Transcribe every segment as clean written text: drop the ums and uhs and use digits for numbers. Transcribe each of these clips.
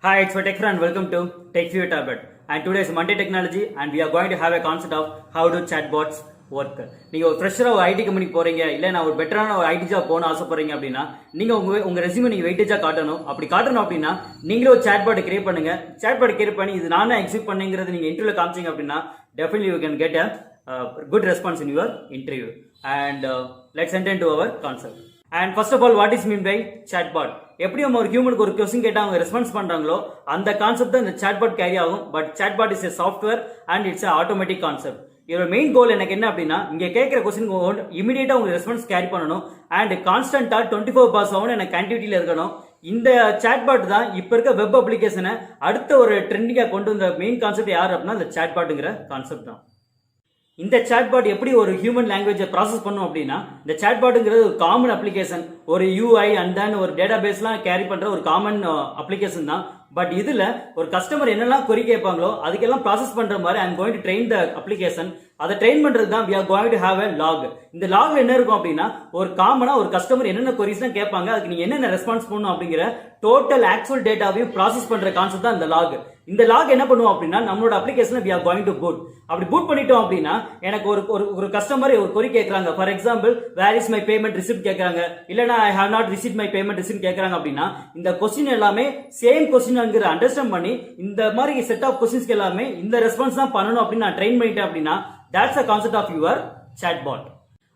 Hi, it's Vatekra and welcome to TechView Tablet. And today is Monday Technology and we are going to have a concept of how do chatbots work. நீங்க ஒரு ஃப்ரெஷரா ஒரு ID கம்பெனிக்கு போறீங்க இல்ல நான் ஒரு பெட்டரான ஒரு ஐடி ஜாப் போகணும் ஆசைப்படுறீங்க அப்படின்னா நீங்க உங்க ரெஸ்யூமே நீங்க வெயிட்டேஜா காட்டணும். அப்படி காட்டணும் அப்படின்னா நீங்களே ஒரு சாட்பாட் கிரியேட் பண்ணுங்க. சாட்பாட் கிரியேட் பண்ணி இது நானே எக்ஸிக்யூட் பண்ணேங்கிறது நீங்க இன்டர்வியூல காமிச்சீங்க அப்படின்னா definitely you can get a good response in your interview. And let's enter into our concept. And first of all, what is mean by chatbot? எப்படி நம்ம ஒரு ஹியூமனுக்கு ஒரு கொஸ்டின் கேட்டா அவங்க ரெஸ்பான்ஸ் பண்றாங்களோ அந்த கான்செப்ட் தான் இந்த சாட்பாட் கேரி ஆகும். But chatbot is a software and it's a automatic concept. இதோட மெயின் கோல் எனக்கு என்ன அப்படின்னா இங்க கேட்கிற கொஸ்டின் இமீடியட்டா உங்களுக்கு ரெஸ்பான்ஸ் கேரி பண்ணணும் அண்ட் கான்ஸ்டன்டா 24/7 எனக்கு கண்டினியூட்டில இருக்கணும். இந்த சாட்பாட் தான் இப்ப இருக்க வெப் அப்ளிகேஷனை அடுத்த ஒரு ட்ரெண்டிங்கா கொண்டு வந்த மெயின் கான்செப்ட் யாரு அப்படின்னா இந்த சாட்பாட்ங்கிற கான்செப்ட் தான். இந்த சாட்பாட் எப்படி ஒரு ஹியூமன் லாங்குவேஜை ப்ராசஸ் பண்ணும் அப்படின்னா இந்த சாட்பாட்டுங்கிறது ஒரு காமன் அப்ளிகேஷன், ஒரு யூஐ அண்ட் தென் ஒரு டேட்டா பேஸ்லாம் கேரி பண்ற ஒரு காமன் அப்ளிகேஷன் தான். பட் இதுல ஒரு கஸ்டமர் என்னெல்லாம் கொரி கேட்பாங்களோ அதுக்கெல்லாம் ப்ராசஸ் பண்ற மாதிரி I'm going to train the application. அதை ட்ரெயின் பண்றது தான் we are going to have a log. இந்த லாக்ல என்ன இருக்கும் அப்படின்னா ஒரு காமனா ஒரு கஸ்டமர் என்னென்ன கொரிஸ் தான் கேட்பாங்க அதுக்கு நீங்க என்னென்ன ரெஸ்பான்ஸ் பண்ணணும் அப்படிங்கிற டோட்டல் ஆக்சுவல் டேட்டாவையும் ப்ராசஸ் பண்ற கான்செப்ட் தான் இந்த லாக். இந்த லாக் என்ன பண்ணுவோம் அப்படின்னா நம்மளோட application we are going to boot. அப்படி பூட் பண்ணிட்டோம் அப்படின்னா எனக்கு ஒரு கஸ்டமர் ஒரு கொரி கேட்கறாங்க. For example where is my payment receipt கேட்கறாங்க, இல்லனா I have not receive my payment receipt கேட்கறாங்க அப்படின்னா இந்த கொஸ்டின் எல்லாமே சேம் கொஸ்டின் அண்டர்ஸ்டாண்ட் பண்ணி இந்த மாதிரி செட் ஆஃப் கொஸ்டின்ஸ்க்கு எல்லாமே இந்த ரெஸ்பான்ஸ் தான் பண்ணணும் அப்படின்னு நான் ட்ரெயின் பண்ணிட்டேன் அப்படின்னா that's the concept of your chatbot.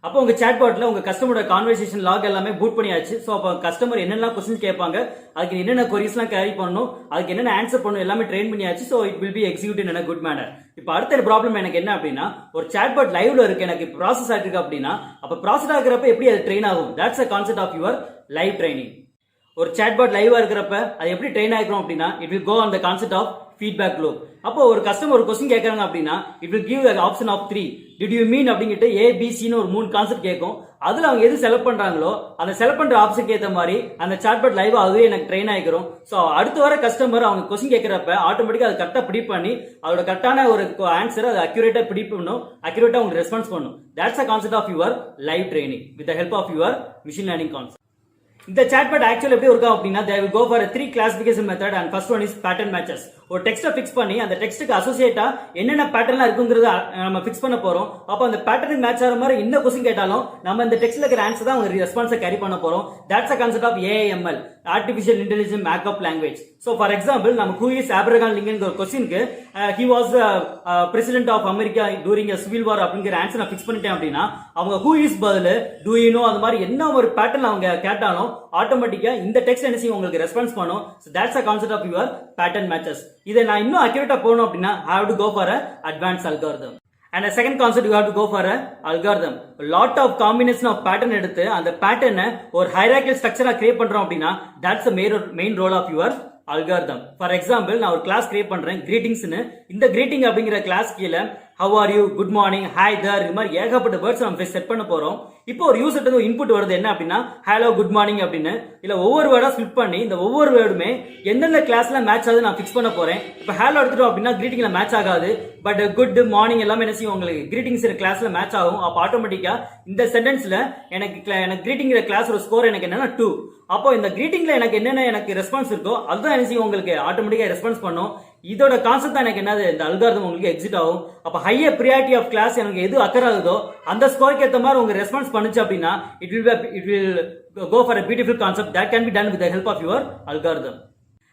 அப்போ உங்க சாட்பாட்ல உங்க கஸ்டமரோட கான்வர்சேஷன் லாக் எல்லாமே பூட் பண்ணியாச்சு. ஸோ அப்போ கஸ்டமர் என்னெல்லாம் கொஸ்டின் கேட்பாங்க அதுக்கு என்னென்ன கொரிஸ்லாம் கேரி பண்ணணும் அதுக்கு என்னென்ன ஆன்சர் பண்ணணும் எல்லாமே ட்ரெயின் பண்ணியாச்சு. So it will B executive in a good manner. இப்போ அடுத்த ப்ராப்ளம் எனக்கு என்ன அப்படின்னா ஒரு சாட்பாட் லைவ்ல இருக்கு எனக்கு ப்ராசஸ் ஆகிருக்கு அப்படின்னா அப்போ ப்ராசஸ் ஆகிறப்ப எப்படி அது ட்ரெயின் ஆகும்? that's the concept of your live training. ஒரு சாட்பாட் லைவா இருக்கிறப்ப அது எப்படி ட்ரெயின் ஆகிக்கிறோம் அப்படின்னா it will go on the concept of feedback loop. அப்போ ஒரு கஸ்டமர் ஒரு கொஸ்டின் கேட்கறாங்க அப்படின்னா it will give option of 3 did you mean அப்படிங்கிட்டு ஏபிசின்னு ஒரு 3 கான்செப்ட் கேட்கும். அதுல அவங்க எது செலக்ட் பண்றாங்களோ அந்த செலக்ட் பண்ற ஆப்ஷனுக்கு ஏற்ற மாதிரி அந்த சாட்பாட் லைவா அதுவே எனக்கு ட்ரெயின் ஆகிக்கிறோம். ஸோ அடுத்து வர கஸ்டமர் அவங்க கொஸ்டின் கேட்கறப்ப ஆட்டோமேட்டிக்கா அது கரெக்டா பிடிப் பண்ணி அதோட கரெக்டான ஒரு ஆன்சர் அது அக்யூரேட்டா பிடிப் பண்ணும், அக்யூரேட்டா உங்களுக்கு ரெஸ்பான்ஸ் பண்ணும். that's the concept of your live training with the help of your machine learning concept. இந்த சாட்பாட் ஆக்சுவலி எப்படி இருக்கும் அப்படின்னா they will go for a 3 classification method and first one is pattern matches. ஒரு டெக்ஸ்ட்டை fix பண்ணி அந்த டெக்ஸ்ட்டுக்கு அசோசியேட்டா என்னென்ன பேட்டர்ன்லாம் இருக்குங்கிறத நம்ம ஃபிக்ஸ் பண்ண போறோம். அப்போ அந்த பேட்டர்னுக்கு மேட்ச் ஆகிற மாதிரி என்ன கொஸ்டின் கேட்டாலும் நம்ம இந்த டெக்ஸ்ட்ல இருக்கிற ஆன்சர் தான் அவங்க ரெஸ்பான்ஸை கேரி பண்ண போறோம். that's the concept of AIML, artificial intelligence markup language. so for example நம்ம who is Abraham Lincoln ஒரு கொஸ்டினுக்கு he was president of America during a civil war அப்படிங்கிற ஆன்சர் நான் ஃபிக்ஸ் பண்ணிட்டேன் அப்படின்னா அவங்க who is பதில் do you know அந்த மாதிரி என்ன ஒரு பேட்டர்ன் அவங்க கேட்டாலும் ஆட்டோமேட்டிக்கா இந்த டெக்ஸ்ட் என்ன செய்யும் உங்களுக்கு ரெஸ்பான்ஸ் பண்ணும். so that's the concept of your pattern matches. இதை நான் இன்னும் அக்யூரேட்டா போகணும் அப்படின்னா I have to go for a advanced algorithm. And the second concept you have to go for a algorithm. A lot of combination of pattern எடுத்து அந்த பேட்டர்னை ஒரு hierarchical structure create பண்றோம் அப்படின்னா that's the main role of your algorithm. For example நான் ஒரு class create பண்றேன் greetingsனு. இந்த greeting அப்படிங்கிற கிளாஸ் கீழ how are you, good morning, hi there இது மாதிரி ஏகப்பட்ட வேர்ட்ஸ் நம்ம செட் பண்ண போறோம். இப்போ ஒரு யூசர்ட்ட இருந்து இன்புட் வருது என்ன அப்படின்னா ஹலோ குட் மார்னிங் அப்படின்னு. இல்ல ஒவ்வொரு வேர்டா ஸ்பிளிட் பண்ணி இந்த ஒவ்வொரு வேர்டுமே எந்தெந்த கிளாஸ்ல மேட்ச் ஆகுது நான் ஃபிக்ஸ் பண்ண போறேன். இப்போ ஹலோ எடுத்துட்டோம் அப்படின்னா கிரீட்டிங்ல மேட்ச் ஆகாது. பட் குட் மார்னிங் எல்லாமே என்ன செய்யும் உங்களுக்கு கிரீட்டிங்ஸ் கிளாஸ்ல மேட்ச் ஆகும். அப்போ ஆட்டோமேட்டிக்கா இந்த சென்டென்ஸ்ல எனக்கு கிரீட்டிங் கிளாஸ் ஒரு ஸ்கோர் எனக்கு என்னன்னா 2. அப்போ இந்த கிரீட்டிங்ல எனக்கு என்னென்ன எனக்கு ரெஸ்பான்ஸ் இருக்கோ அதுதான் என்ன செய்யும் உங்களுக்கு ஆட்டோமேட்டிக்கா ரெஸ்பான்ஸ் பண்ணும். இதோட கான்செப்ட் தான் எனக்கு என்னது இந்த அல்காரிதம் உங்களுக்கு எக்ஸிட் ஆகும். அப்ப ஹையர் பிரியாரிட்டி ஆஃப் கிளாஸ் எனக்கு எது அக்கர் ஆகுதோ அந்த ஸ்கோருக்கு ஏற்ற மாதிரி உங்க ரெஸ்பான்ஸ் பண்ணுச்சு அப்படின்னா it will go for a beautiful concept that can be done with the help of your algorithm.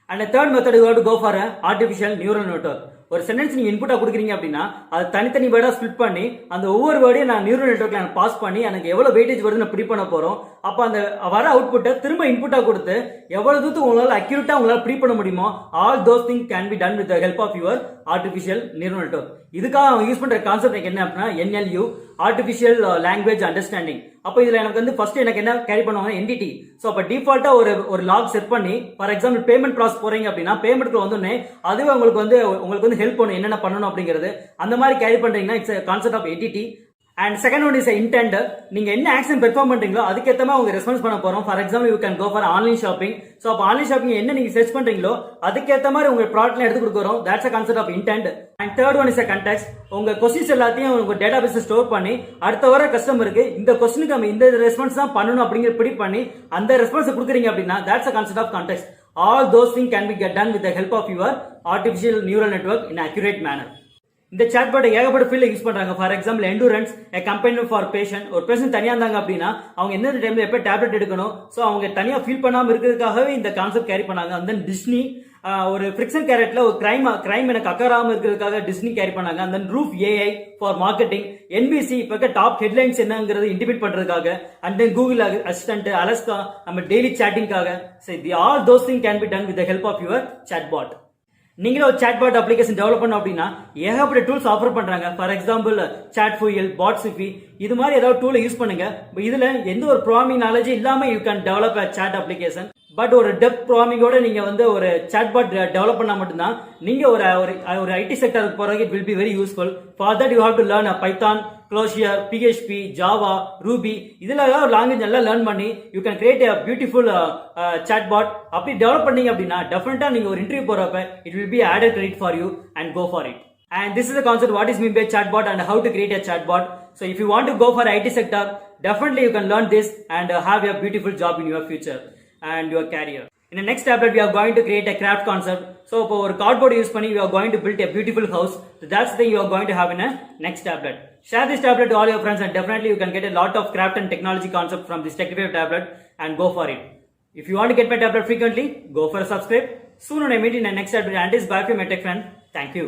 And the third method you have to go for a artificial neural network. ஒரு sentence நீங்க இன்புட்டா கொடுக்குறீங்க அப்படின்னா அது தனித்தனி வேர்டா split பண்ணி அந்த ஒவ்வொரு வேர்டையும் நான் நியூரல் நெட்வொர்க்ல பாஸ் பண்ணி எனக்கு எவ்வளவு வெயிட்டேஜ் வருதுன்னு ப்ரிடிக் பண்ண போறோம். அப்ப அந்த வர அவுட்புட்டை திரும்ப இன்புட்டா கொடுத்து எவ்வளவு தூரத்துக்கு உங்களால அக்யூரேட்டா உங்களால ப்ரிடிக் பண்ண முடியுமோ all those thing can be done with the help of your artificial neural network. இதுக்காக அவங்க யூஸ் பண்ற கான்செப்ட் என்ன அப்படின்னா NLU, ஆர்டிஃபிஷியல் லாங்குவேஜ் அண்டர்ஸ்டாண்டிங். அப்போ இதுல எனக்கு வந்து ஃபர்ஸ்ட் எனக்கு என்ன கேரி பண்ணுவாங்க என்டிட்டி. சோ அப்ப டிஃபால்ட்டா ஒரு லாக் செட் பண்ணி ஃபார் எக்ஸாம்பிள் பேமெண்ட் ப்ராசஸ் போறீங்க அப்படின்னா பேமெண்ட்க்கு வந்தோடனே அதுவே உங்களுக்கு வந்து ஹெல்ப் பண்ணும் என்னென்ன பண்ணணும் அப்படிங்கிறது. அந்த மாதிரி கேரி பண்றீங்கன்னா it's concept of entity. And second one is intent. நீங்க என்ன ஆக்ஷன் பெர்ஃபார்ம் பண்றீங்களோ அதுக்கேற்ற மாதிரி உங்க ரெஸ்பான்ஸ் பண்ண போறோம். For example you can go for online shopping. So அப்ப ஆன்லைன் ஷாப்பிங் என்ன நீங்க சர்ச் பண்றீங்களோ அதுக்கேற்ற மாதிரி உங்க ப்ராடக்ட்ல எடுத்து கொடுக்குறோம். that's a concept of intent. And third one is a context. உங்க கொஸ்டின்ஸ் எல்லாத்தையும் உங்க டேட்டாபேஸ் ஸ்டோர் பண்ணி அடுத்த வர கஸ்டமருக்கு இந்த கொஸ்டினுக்கு நம்ம இந்த ரெஸ்பான்ஸ் தான் பண்ணணும் அப்படிங்கிற பிடி பண்ணி அந்த ரெஸ்பான்ஸ் கொடுக்குறீங்க அப்படின்னா that's a concept of context. All those things can be get done with the help of your artificial neural network in accurate manner. இந்த chatbot ஏகப்பட்ட ஃபீல்ட்ல யூஸ் பண்றாங்க. For example endurance, company for patient. ஒரு patient தனியா இருந்தாங்க அப்படின்னா அவங்க எந்த டைம்ல எப்ப டேப்லெட் எடுக்கணும், ஸோ அவங்க தனியா ஃபீல் பண்ணாம இருக்கிறதுக்காகவே இந்த கான்செப்ட் கேரி பண்ணாங்க. அந்த டிஸ்னி ஒரு ஃபிரிக்ஷன் கேரக்டர்ல ஒரு கிரைம் எனக்கு அக்கறாம இருக்கிறதுக்காக டிஸ்னி கேரி பண்ணாங்க. அந்த roof AI for marketing, NBC இப்ப டாப் ஹெட்லைன்ஸ் என்னங்கிறது இன்டிமேட் பண்றதுக்காக, அண்ட் தென் கூகுள் அசிஸ்டன்ட், அலஸ்கா நம்ம டெய்லி சாட்டிங்காக. All those thing can be done with the help of your chatbot. நீங்களும் ஒரு சாட்பாட் அப்ளிகேஷன் டெவலப் பண்ணோம் அப்படின்னா ஏகப்பட்ட டூல்ஸ் ஆஃபர் பண்றாங்க. ஃபார் எக்ஸாம்பிள் சாட்ஃபுயல், பாட்ஸிஃபி, இது மாதிரி ஏதாவது டூலை யூஸ் பண்ணுங்க. இதுல எந்த ஒரு ப்ரோக்ராமிங் நாலேஜ் இல்லாம you can develop a chat application. But ஒரு டெப்த் ப்ரோக்ராமிங்கோட நீங்க வந்து ஒரு சாட்பாட் டெவலப் பண்ணா மட்டும்தான் நீங்க ஒரு ஐடி செக்டருக்கு போறதுக்கு it will be very useful. For that you have to learn Python, Clojure, PHP, Java, Ruby, இதுல ஒரு லாங்குவேஜ் எல்லாம் லேர்ன் பண்ணி you can create a beautiful chatbot. அப்படி டெவலப் பண்ணீங்க அப்படின்னா டெஃபினட்டா நீங்க ஒரு இன்டர்வியூ போறப்ப it will be added credit for you and go for it. And this is the concept what is meant by chatbot and how to create a chatbot. So if you want to go for IT sector, definitely you can learn this and have a beautiful job in your future and your career. In the next tablet, we are going to create a craft concept. So for cardboard use panni, we are going to build a beautiful house. So that's the thing you are going to have in a next tablet. Share this tablet to all your friends and definitely you can get a lot of craft and technology concept from this Techify tablet and go for it. If you want to get my tablet frequently, go for a subscribe. Soon I meet in the next tablet and this bye from my tech friend. Thank you.